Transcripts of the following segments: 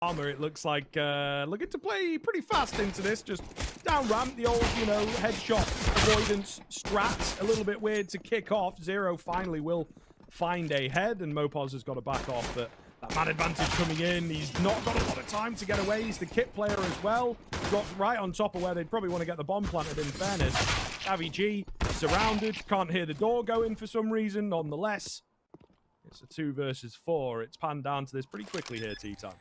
Armor, it looks like looking to play pretty fast into this. Just down ramp, the old, you know, headshot avoidance strat. A little bit weird to kick off. Zero finally will find a head, and Mopos has got to back off. But that man advantage coming in. He's not got a lot of time to get away. He's the kit player as well. Dropped right on top of where they'd probably want to get the bomb planted, in fairness. Avi G surrounded. Can't hear the door going for some reason. Nonetheless, it's a 2 versus 4. It's panned down to this pretty quickly here, T-Time.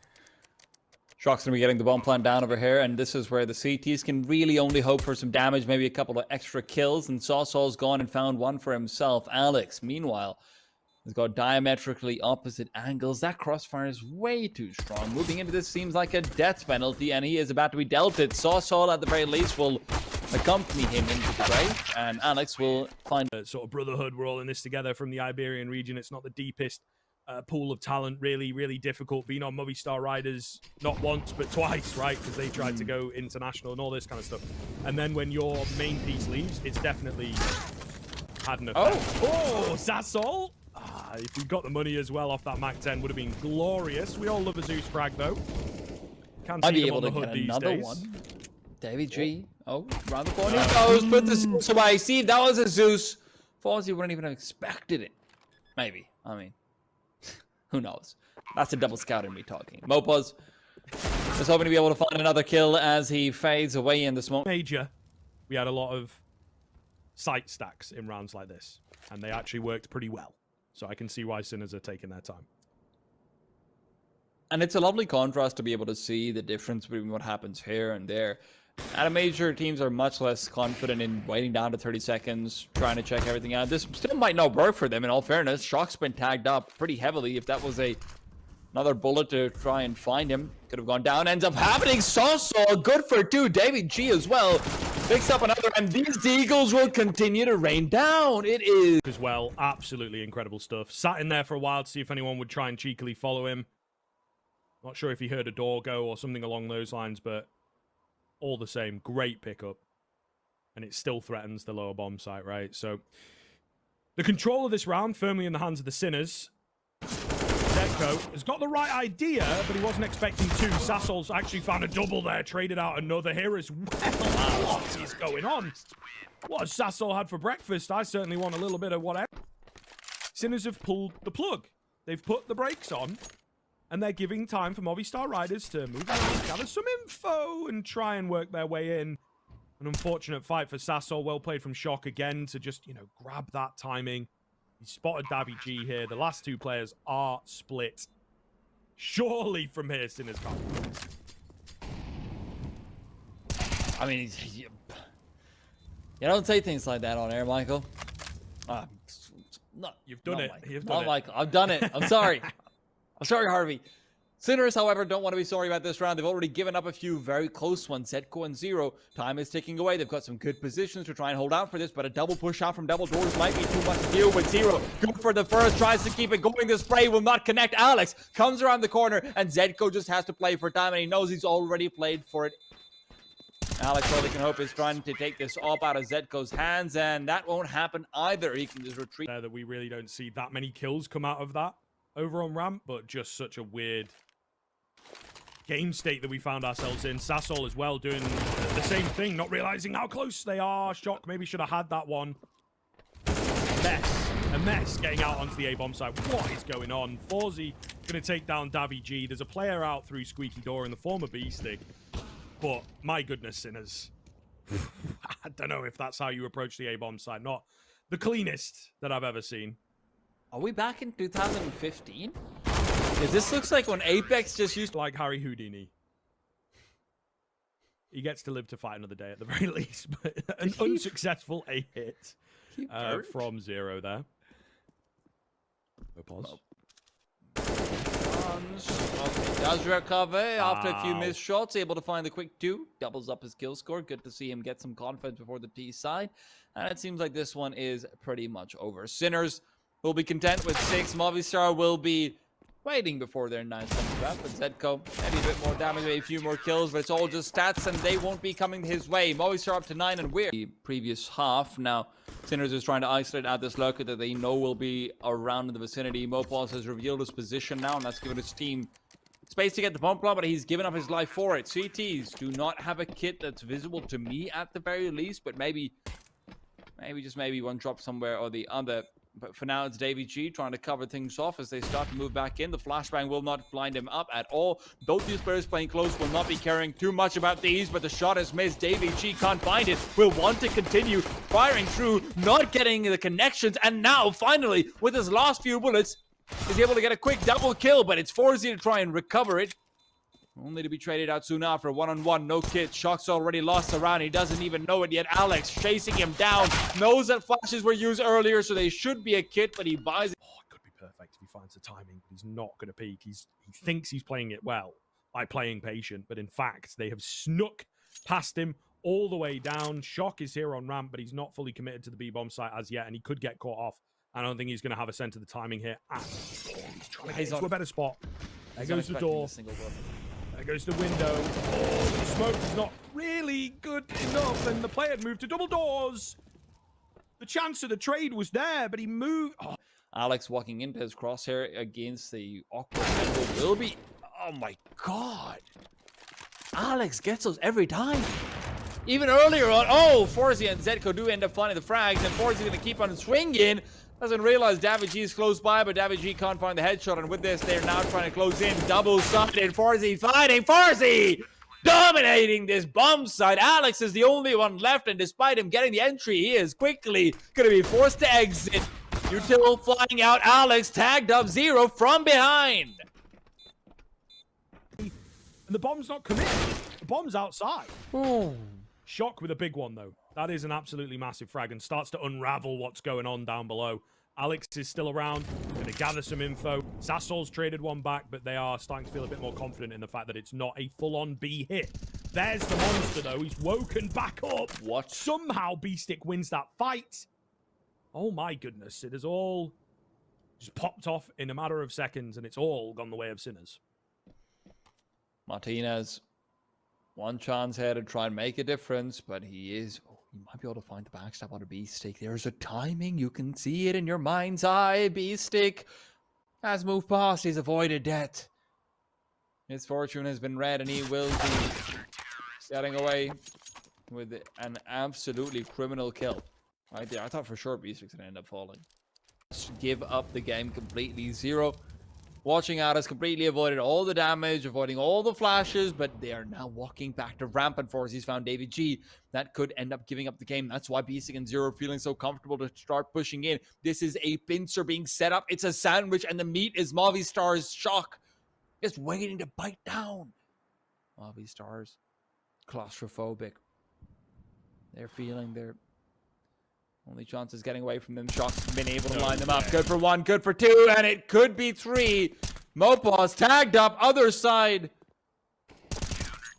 Shock's going to be getting the bomb plant down over here, and this is where the CTs can really only hope for some damage, maybe a couple of extra kills, and Sawsaw's gone and found one for himself. Alex, meanwhile, has got diametrically opposite angles. That crossfire is way too strong. Moving into this seems like a death penalty, and he is about to be dealt it. Sawsaw, at the very least, will accompany him into the grave, and Alex will find a sort of brotherhood. We're all in this together from the Iberian region. It's not the deepest pool of talent, really difficult. Being on Movistar Riders not once but twice, right? Because they tried to go international and all this kind of stuff. And then when your main piece leaves, it's definitely had an effect. Oh, Zasol! If we got the money as well off that Mac 10, would have been glorious. We all love a Zeus frag though. Can't see them on the hood these days. One. David G. Oh, around the corner. Oh, put the Zeus away. See, if that was a Zeus, Faze wouldn't even have expected it. Maybe. I mean, who knows? That's a double scouting we talking. Mopos is hoping to be able to find another kill as he fades away in the smoke. Major, we had a lot of sight stacks in rounds like this, and they actually worked pretty well. So I can see why Sinners are taking their time. And it's a lovely contrast to be able to see the difference between what happens here and there. At a major, teams are much less confident in waiting down to 30 seconds, trying to check everything out. This still might not work for them, in all fairness. Shock's been tagged up pretty heavily. If that was another bullet to try and find him, could have gone down. Ends up happening. Sawsaw, good for 2. David G as well. Picks up another, and these Eagles will continue to rain down. It is... As well, absolutely incredible stuff. Sat in there for a while to see if anyone would try and cheekily follow him. Not sure if he heard a door go or something along those lines, but all the same, great pickup. And it still threatens the lower bomb site, right? So, the control of this round firmly in the hands of the Sinners. Zywoo has got the right idea, but he wasn't expecting 2. Sassol's actually found a double there, traded out another here as well. What is going on? What has Sassol had for breakfast? I certainly want a little bit of whatever. Sinners have pulled the plug. They've put the brakes on. And they're giving time for Movistar Riders to move around, gather some info, and try and work their way in. An unfortunate fight for Sassol. Well played from Shock again to just, you know, grab that timing. He spotted Davi G here. The last 2 players are split. Surely from here, Sinners can't. I mean, you don't say things like that on air, Michael. You've done it. You've done it. Michael, I've done it. I'm sorry. I'm sorry, Harvey. Sinners, however, don't want to be sorry about this round. They've already given up a few very close ones. Zetko and Zero. Time is ticking away. They've got some good positions to try and hold out for this, but a double push out from double doors might be too much to deal with. Zero, good for the first, tries to keep it going. The spray will not connect. Alex comes around the corner, and Zetko just has to play for time, and he knows he's already played for it. Alex, all he can hope is trying to take this up out of Zetko's hands, and that won't happen either. He can just retreat. That we really don't see that many kills come out of that over on ramp, but just such a weird game state that we found ourselves in. Sassol as well doing the same thing, not realizing how close they are. Shock maybe should have had that one. A mess getting out onto the A-bomb site. What is going on? Faze gonna take down Davi G. There's a player out through Squeaky Door in the form of B-Stick, but my goodness, Sinners. I don't know if that's how you approach the A-bomb site. Not the cleanest that I've ever seen. Are we back in 2015? Because this looks like when Apex just used like Harry Houdini. He gets to live to fight another day at the very least, but an unsuccessful A-hit from Zero there. No pause. Okay, does recover after a few missed shots, able to find the quick 2, doubles up his kill score. Good to see him get some confidence before the T side, and it seems like this one is pretty much over. Sinners will be content with 6. Movistar will be waiting before their 9 comes back, but Zetko maybe a bit more damage, maybe a few more kills, but it's all just stats, and they won't be coming his way. Movistar up to 9, and we're the previous half. Now, Sinners is trying to isolate out this lurker that they know will be around in the vicinity. Mopos has revealed his position now, and that's given his team space to get the bomb plant, but he's given up his life for it. CTs do not have a kit that's visible to me at the very least, but maybe just maybe one drop somewhere or the other. But for now, it's Davy G trying to cover things off as they start to move back in. The flashbang will not blind him up at all. Both these players playing close will not be caring too much about these, but the shot is missed. Davy G can't find it. Will want to continue firing through, not getting the connections. And now, finally, with his last few bullets, is able to get a quick double kill, but it's Faze to try and recover it. Only to be traded out soon after. One-on-one, no kit. Shock's already lost around. He doesn't even know it yet. Alex chasing him down. Knows that flashes were used earlier, so they should be a kit, but he buys it. Oh, it could be perfect if he finds the timing, but he's not going to peek. He thinks he's playing it well by playing patient, but in fact, they have snuck past him all the way down. Shock is here on ramp, but he's not fully committed to the B-bomb site as yet, and he could get caught off. I don't think he's going to have a sense of the timing here at all. He's trying to get into a better spot. There goes the door. There goes the window. Oh, the smoke is not really good enough, and the player had moved to double doors. The chance of the trade was there, but he moved. Oh. Alex walking into his crosshair against the awkward angle will be. Oh my god. Alex gets those every time. Even earlier on. Oh, Faze and Zetko do end up finding the frags, and Faze is going to keep on swinging. Doesn't realize David G is close by, but David G can't find the headshot, and with this, they're now trying to close in. Double-sided. Faze fighting. Faze dominating this bomb site. Alex is the only one left, and despite him getting the entry, he is quickly going to be forced to exit. Util flying out. Alex tagged up Zero from behind. And the bomb's not committed. The bomb's outside. Ooh. Shock with a big one, though. That is an absolutely massive frag and starts to unravel what's going on down below. Alex is still around, going to gather some info. Sasol's traded one back, but they are starting to feel a bit more confident in the fact that it's not a full-on B hit. There's the monster, though. He's woken back up. What? Somehow B-Stick wins that fight. Oh, my goodness. It has all just popped off in a matter of seconds, and it's all gone the way of sinners. Martinez. One chance here to try and make a difference, but he is... Oh, he might be able to find the backstab on a B-Stick. There's a timing. You can see it in your mind's eye. B-Stick has moved past. He's avoided death. His fortune has been read, and he will be getting away with an absolutely criminal kill. Right there. I thought for sure B-Stick's going to end up falling. Give up the game completely. Zero. Watching out has completely avoided all the damage, avoiding all the flashes, but they are now walking back to ramp, and Faze's found David G. That could end up giving up the game. That's why B-Stick and Zero feeling so comfortable to start pushing in. This is a pincer being set up. It's a sandwich, and the meat is MOVIESTAR's Shock. Just waiting to bite down. MOVIESTAR's claustrophobic. They're feeling their only chance is getting away from them. Shock's been able to line them up. Good for one, good for two, and it could be three. Mopaz tagged up, other side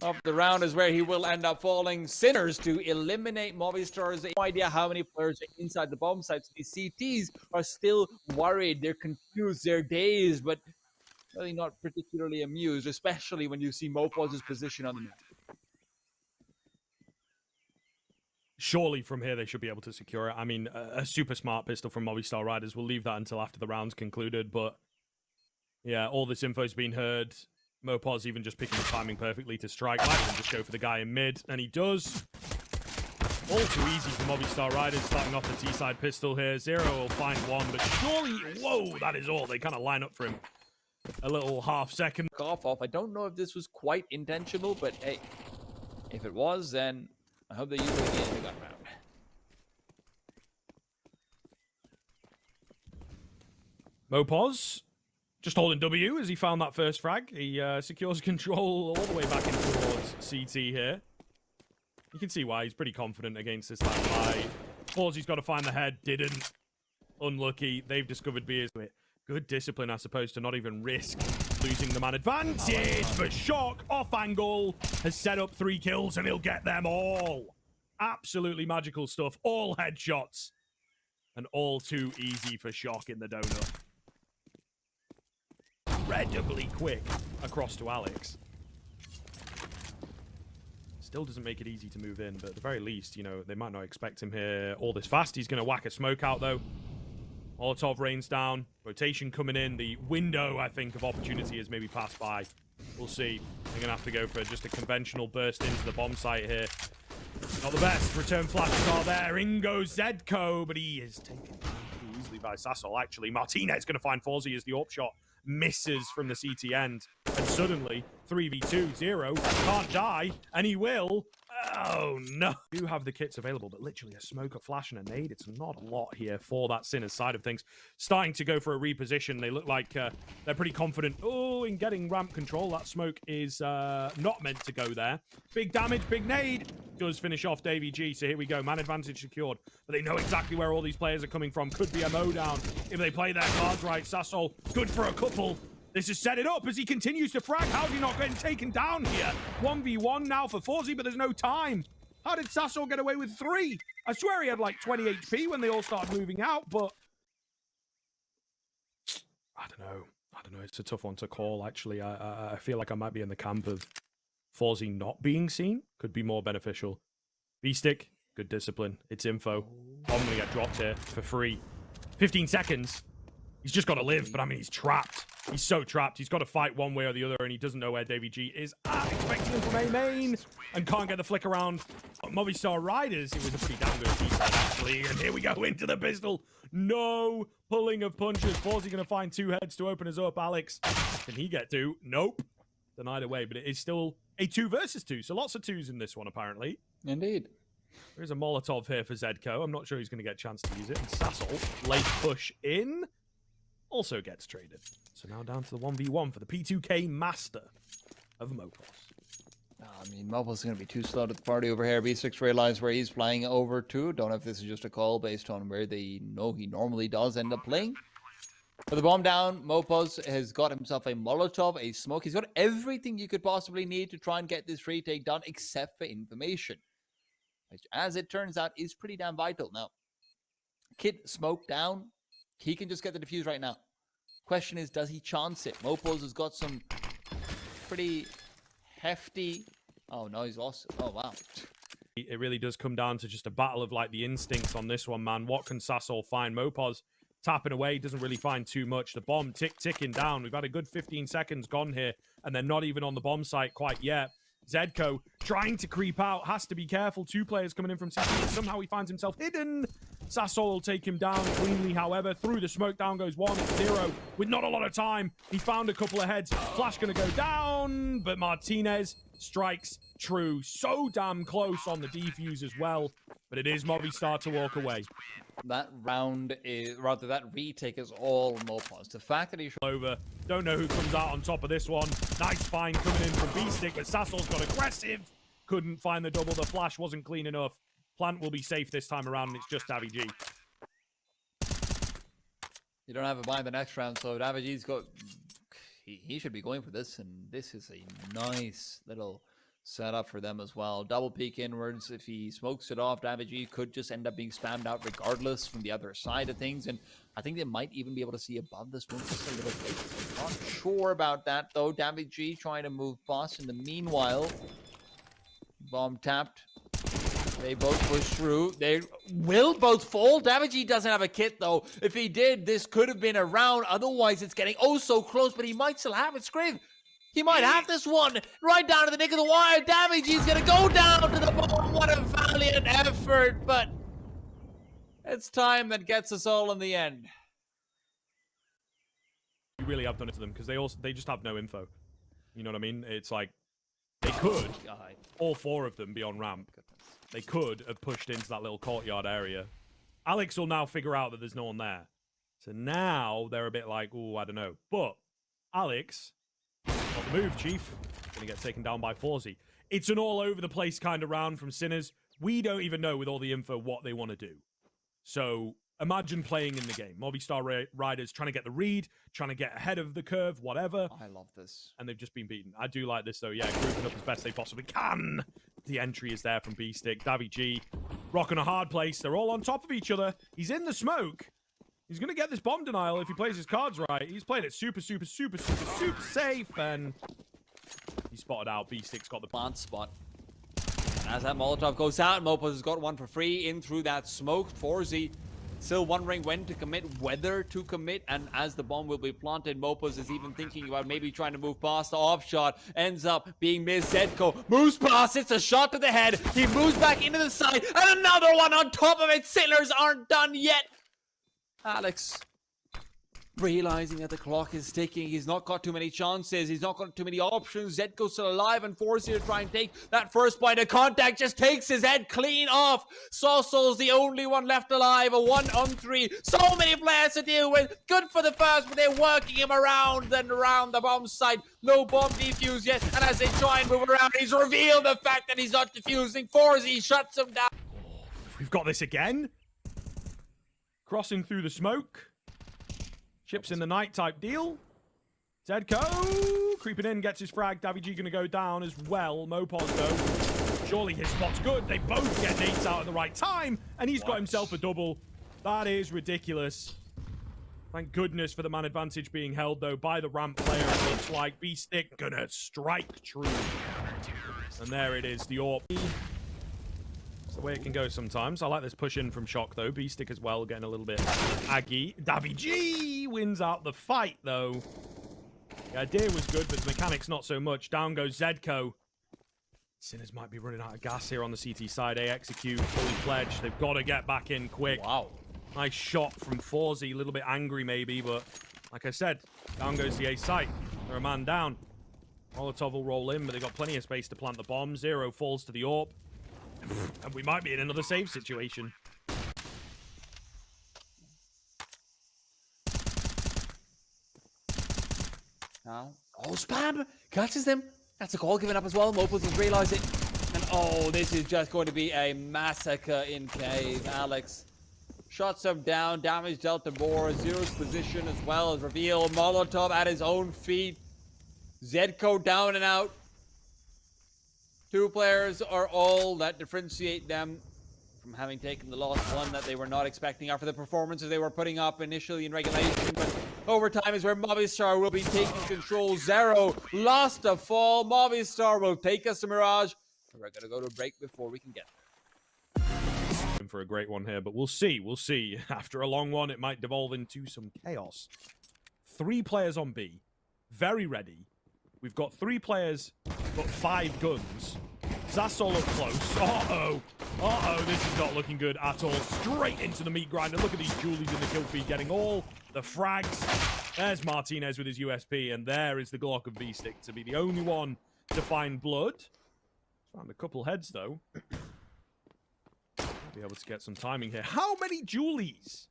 of the round is where he will end up falling. Sinners to eliminate MOVIESTAR's. No idea how many players are inside the bomb sites. These CTs are still worried. They're confused. They're dazed, but really not particularly amused, especially when you see Mopaz's position on the map. Surely from here they should be able to secure it. I mean, a super smart pistol from Movistar Riders. We'll leave that until after the round's concluded. But yeah, all this info's been heard. Mopaz even just picking the timing perfectly to strike. Might even just go for the guy in mid, and he does. All too easy for Movistar Riders, starting off the T-side pistol here. Zero will find one, but surely, whoa, that is all. They kind of line up for him. A little half second. Off. I don't know if this was quite intentional, but hey, if it was, then I hope they use it again in the gun round. Mopaz just holding W as he found that first frag. He secures control all the way back in towards CT here. You can see why he's pretty confident against this last guy. He's got to find the head. Didn't. Unlucky. They've discovered beers to it. Good discipline, I suppose, to not even risk losing the man advantage. But Shock, off angle, has set up 3 kills, and he'll get them all. Absolutely magical stuff. All headshots. And all too easy for Shock in the donut. Incredibly quick across to Alex. Still doesn't make it easy to move in, but at the very least, you know, they might not expect him here all this fast. He's going to whack a smoke out, though. Molotov rains down. Rotation coming in. The window, I think, of opportunity has maybe passed by. We'll see. They're going to have to go for just a conventional burst into the bomb site here. Not the best. Return flashes are there. In goes Zedko, but he is taken down pretty easily by Sassol. Actually, Martinez going to find Faze as the up shot misses from the CT end. And suddenly, 3v2, 0, can't die, and he will. Oh, no. Do have the kits available, but literally a smoke, a flash, and a nade. It's not a lot here for that Sinners side of things. Starting to go for a reposition. They look like they're pretty confident. Oh, in getting ramp control. That smoke is not meant to go there. Big damage, big nade. Does finish off Davey G. So here we go. Man advantage secured. But they know exactly where all these players are coming from. Could be a Mo down if they play their cards right. Sassol, good for a couple. This is set it up as he continues to frag. How's he not getting taken down here? 1v1 now for Faze, but there's no time. How did Sassol get away with 3? I swear he had like 20 HP when they all started moving out, but I don't know. It's a tough one to call, actually. I feel like I might be in the camp of Faze not being seen. Could be more beneficial. B-Stick, good discipline. It's info. I'm going to get dropped here for free. 15 seconds. He's just got to live, but I mean, he's trapped. He's so trapped. He's got to fight one way or the other, and he doesn't know where Davey G is. Expecting him from A main, and can't get the flick around. Movistar Riders, it was a pretty damn good defense, actually. And here we go into the pistol. No pulling of punches. Faze going to find 2 heads to open us up. Alex, can he get 2? Nope. Denied away, but it is still a 2 versus 2. So lots of 2s in this one, apparently. Indeed. There's a Molotov here for Zedko. I'm not sure he's going to get a chance to use it. And Sassol, late push in, also gets traded. So now down to the 1v1 for the P2K master of Mopos. I mean, Mopos is going to be too slow to the party over here. B6 realized where he's flying over to. Don't know if this is just a call based on where they know he normally does end up playing. With the bomb down, Mopos has got himself a Molotov, a smoke. He's got everything you could possibly need to try and get this retake done, except for information, which, as it turns out, is pretty damn vital. Now, Kid smoke down. He can just get the defuse right now. Question is, does he chance it? Mopos has got some pretty hefty... Oh, no, he's lost. Oh, wow. It really does come down to just a battle of, like, the instincts on this one, man. What can Sassol find? Mopos tapping away, doesn't really find too much. The bomb ticking down. We've got a good 15 seconds gone here, and they're not even on the bomb site quite yet. Zedko trying to creep out, has to be careful. 2 players coming in from CT. Somehow he finds himself hidden. Sassol will take him down cleanly, however. Through the smoke, down goes 1, 0. With not a lot of time, he found a couple of heads. Flash going to go down, but Martinez strikes true. So damn close on the defuse as well. But it is Movistar to walk away. That round is, rather, that retake is all Mopos. The fact that he over. Don't know who comes out on top of this one. Nice find coming in from B-Stick, but Sassol's got aggressive. Couldn't find the double. The flash wasn't clean enough. Plant will be safe this time around, and it's just Davey G. You don't have a buy the next round, so Davey G's got... He should be going for this, and this is a nice little setup for them as well. Double peek inwards. If he smokes it off, Davey G could just end up being spammed out regardless from the other side of things, and I think they might even be able to see above this one just a little bit. I'm not sure about that, though. Davey G trying to move boss. In the meanwhile, bomb tapped. They both push through. They will both fall. Davey G doesn't have a kit, though. If he did, this could have been a round. Otherwise, it's getting oh so close, but he might still have it. Scriv, he might have this one. Right down to the nick of the wire. Davey G's going to go down to the bottom. What a valiant effort, but it's time that gets us all in the end. You really have done it to them, because they just have no info. You know what I mean? It's like, they could, all 4 of them, be on ramp. They could have pushed into that little courtyard area. Alex will now figure out that there's no one there. So now they're a bit like, ooh, I don't know. But Alex, got the move, Chief. Gonna get taken down by Faze. It's an all over the place kind of round from Sinners. We don't even know with all the info what they want to do. So imagine playing in the game. Movistar Riders trying to get the read, trying to get ahead of the curve, whatever. I love this. And they've just been beaten. I do like this, though. Yeah, grouping up as best they possibly can. The entry is there from B-Stick. Davey G rocking a hard place. They're all on top of each other. He's in the smoke. He's going to get this bomb denial if he plays his cards right. He's played it super safe. And he's spotted out. B-Stick's got the plant spot. And as that Molotov goes out, Mopos has got one for free in through that smoke. Faze Still wondering when to commit, whether to commit, and as the bomb will be planted, Mopos is even thinking about maybe trying to move past the off shot. Ends up being missed. Zedko moves past, it's a shot to the head. He moves back into the side, and another one on top of it. Sailors aren't done yet. Alex, realizing that the clock is ticking, he's not got too many chances, he's not got too many options. Zedko's still alive and forced to try and take that first point of contact, just takes his head clean off. Sosol's the only one left alive, a 1-on-3. So many players to deal with. Good for the first, but they're working him around and around the bomb site. No bomb defuse yet, and as they try and move around, he's revealed the fact that he's not defusing. Forzy shuts him down. We've got this again. Crossing through the smoke. Chips in the night type deal. Zedko creeping in, gets his frag. Davy gonna go down as well. Mopos though. Surely his spot's good. They both get nades out at the right time. And he's got himself a double. That is ridiculous. Thank goodness for the man advantage being held though by the ramp player. It looks like B-Stick gonna strike true. And there it is, the AWP. It's the way it can go sometimes. I like this push in from Shock though. B-Stick as well, getting a little bit aggy. Davy G wins out the fight though. The idea was good, but the mechanics not so much. Down goes Zedko. Sinners might be running out of gas here on the CT side. They execute, fully fledged. They've got to get back in quick. Wow. Nice shot from Forzy. A little bit angry maybe, but like I said, down goes the A site. They're a man down. Molotov will roll in, but they've got plenty of space to plant the bomb. Zero falls to the AWP. And we might be in another save situation. Now, oh, spam! Catches them. That's a call given up as well. Mopos has realized it. And oh, this is just going to be a massacre in cave. Alex shuts him down. Damage dealt to more. Zero's position as well as reveal. Molotov at his own feet. Zedko down and out. Two players are all that differentiate them from having taken the lost one that they were not expecting after the performances they were putting up initially in regulation. But overtime is where MOVIESTAR will be taking control. Zero lost a fall. MOVIESTAR will take us to Mirage. We're going to go to a break before we can get there. For a great one here, but we'll see. We'll see. After a long one, it might devolve into some chaos. 3 players on B. Very ready. We've got 3 players, but 5 guns. Zasol up close. Uh-oh. Uh-oh, this is not looking good at all. Straight into the meat grinder. Look at these Julies in the kill feed getting all the frags. There's Martinez with his USP, and there is the Glock of B-Stick to be the only one to find blood. Found a couple heads, though. Be able to get some timing here. How many Julies?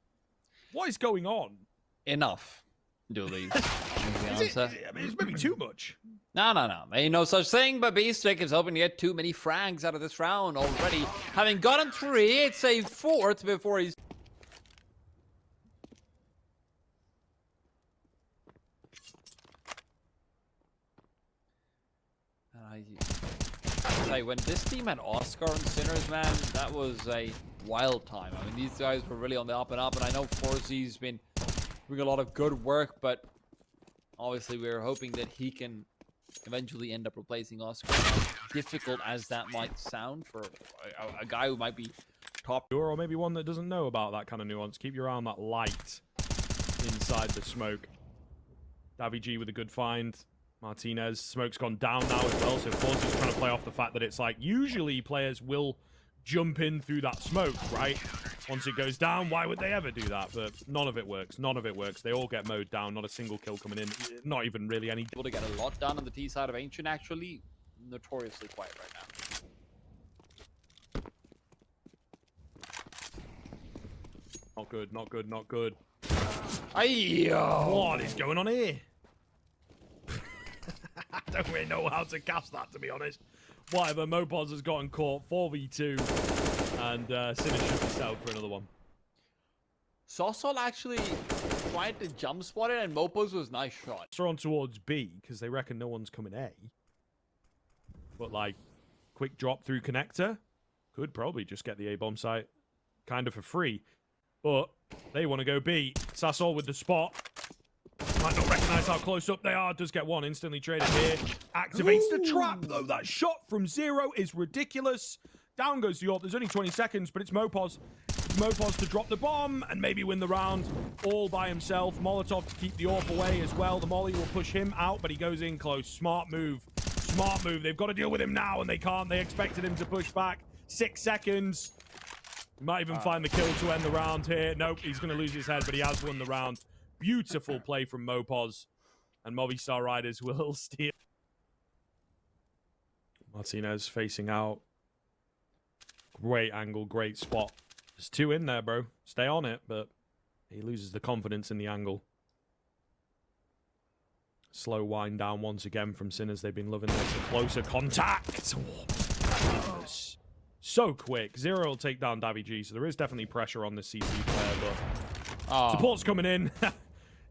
What is going on? Enough. Julies. I mean, it's maybe too much. No. Ain't no such thing, but B-Stick is hoping to get too many frags out of this round already. Having gotten 3, it's a 4th before he's... Say, when this team had Oscar and Sinners, man, that was a wild time. I mean, these guys were really on the up and up, and I know Forzy's been doing a lot of good work, but obviously we were hoping that he can eventually end up replacing Oscar. As difficult as that might sound for a guy who might be top... Or maybe one that doesn't know about that kind of nuance. Keep your eye on that light inside the smoke. Davy G with a good find. Martinez, smoke's gone down now as well, so Forzy's trying to play off the fact that it's like, usually players will jump in through that smoke, right? Once it goes down, why would they ever do that? But none of it works. None of it works. They all get mowed down. Not a single kill coming in. Not even really any... Able to get a lot done on the T side of Ancient, actually. Notoriously quiet right now. Not good, not good, not good. Ayo! What is going on here? I don't really know how to cast that, to be honest. Whatever, Mopos has gotten caught. 4v2. And Sinner should be settled for another one. Sosol actually tried to jump spot it, and Mopos was nice shot. They're on towards B, because they reckon no one's coming A. But, like, quick drop through connector. Could probably just get the A-bomb site kind of for free. But they want to go B. Sasol with the spot. Might not recognize how close up they are. Does get one instantly traded here. Activates the trap, though. That shot from Zero is ridiculous. Down goes the AWP. There's only 20 seconds, but it's Mopos. Mopos to drop the bomb and maybe win the round all by himself. Molotov to keep the AWP away as well. The molly will push him out, but he goes in close. Smart move. Smart move. They've got to deal with him now, and they can't. They expected him to push back. 6 seconds. He might even find the kill to end the round here. Nope, he's going to lose his head, but he has won the round. Beautiful play from Mopos. And Movistar Riders will steal. Martinez facing out. Great angle, great spot. There's 2 in there, bro. Stay on it, but he loses the confidence in the angle. Slow wind down once again from Sinners. They've been loving this. Closer contact. Oh, so quick. Zero will take down Davy G, so there is definitely pressure on this CC player, but support's coming in.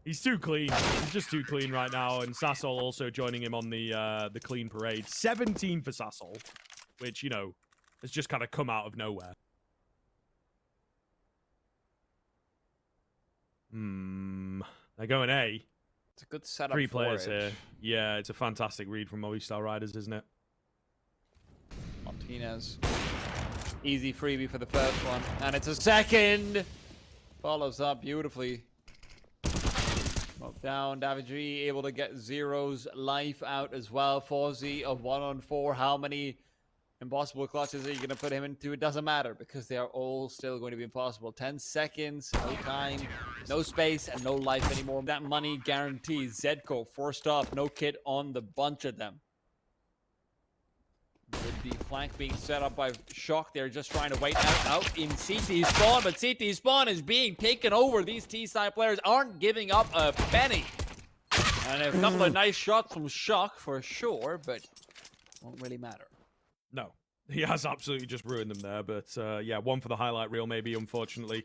He's too clean. He's just too clean right now, and Sassol also joining him on the clean parade. 17 for Sassol, which, you know, has just kind of come out of nowhere. They're going A. It's a good setup. 3 players here. Yeah, it's a fantastic read from Movistar Riders, isn't it? Martinez. Easy freebie for the first one. And it's a second. Follows up beautifully. Smoke down. Davigi able to get Zero's life out as well. Faze of 1-on-4. How many impossible clutches are you going to put him into? It doesn't matter because they are all still going to be impossible. 10 seconds, no time, no space, and no life anymore. That money guarantees. Zedko, first off, no kit on the bunch of them. With the flank being set up by Shock, they're just trying to wait out in CT spawn, but CT spawn is being taken over. These T-side players aren't giving up a penny. And a couple of nice shots from Shock for sure, but won't really matter. No, he has absolutely just ruined them there, but yeah, one for the highlight reel maybe, unfortunately.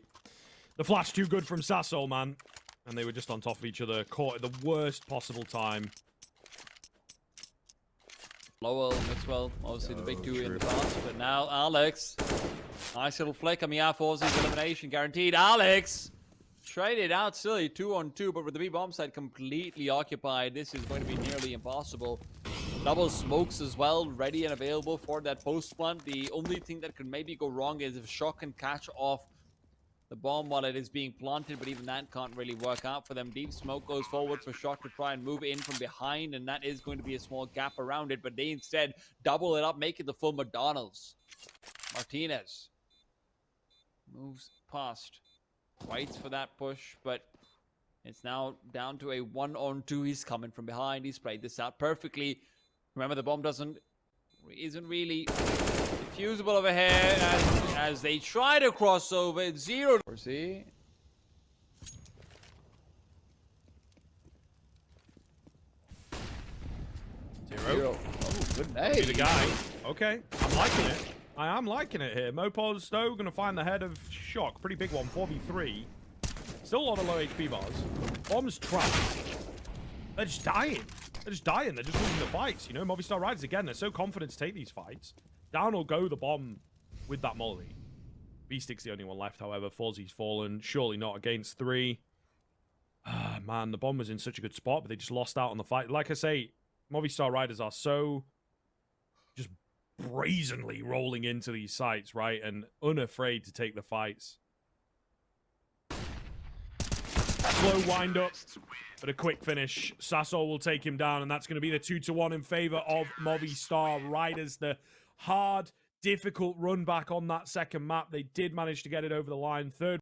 The flash too good from Sassol, man. And they were just on top of each other, caught at the worst possible time. Lowell, Maxwell, obviously the big 2 in the past, but now Alex. Nice little flick on Forze's elimination guaranteed. Alex traded out silly 2-on-2, but with the B-bomb side completely occupied, this is going to be nearly impossible. Double smokes as well, ready and available for that post plant. The only thing that could maybe go wrong is if Shock can catch off the bomb while it is being planted, but even that can't really work out for them. Deep smoke goes forward for Shock to try and move in from behind, and that is going to be a small gap around it, but they instead double it up, make it the full McDonald's. Martinez moves past, waits for that push, but it's now down to a 1-on-2. He's coming from behind. He's played this out perfectly. Remember, the bomb isn't really defusable over here as they try to cross over. It's 0. See? Zero. Oh, good night. Be the guy. Okay, I'm liking it. I am liking it here. Mopos, though, going to find the head of Shock. Pretty big one, 4v3. Still a lot of low HP bars. Bomb's trapped. They're just dying. They're just dying. They're just losing the fights. You know, Movistar Riders, again, they're so confident to take these fights. Down will go the bomb with that molly. B-Stick's the only one left, however. Fozzy's fallen. Surely not against 3. Ah, man, the bomb was in such a good spot, but they just lost out on the fight. Like I say, Movistar Riders are so just brazenly rolling into these sites, right? And unafraid to take the fights. Slow wind up, but a quick finish. Sassol will take him down, and that's going to be the 2-1 in favor of Movistar Riders. The hard, difficult run back on that second map. They did manage to get it over the line. Third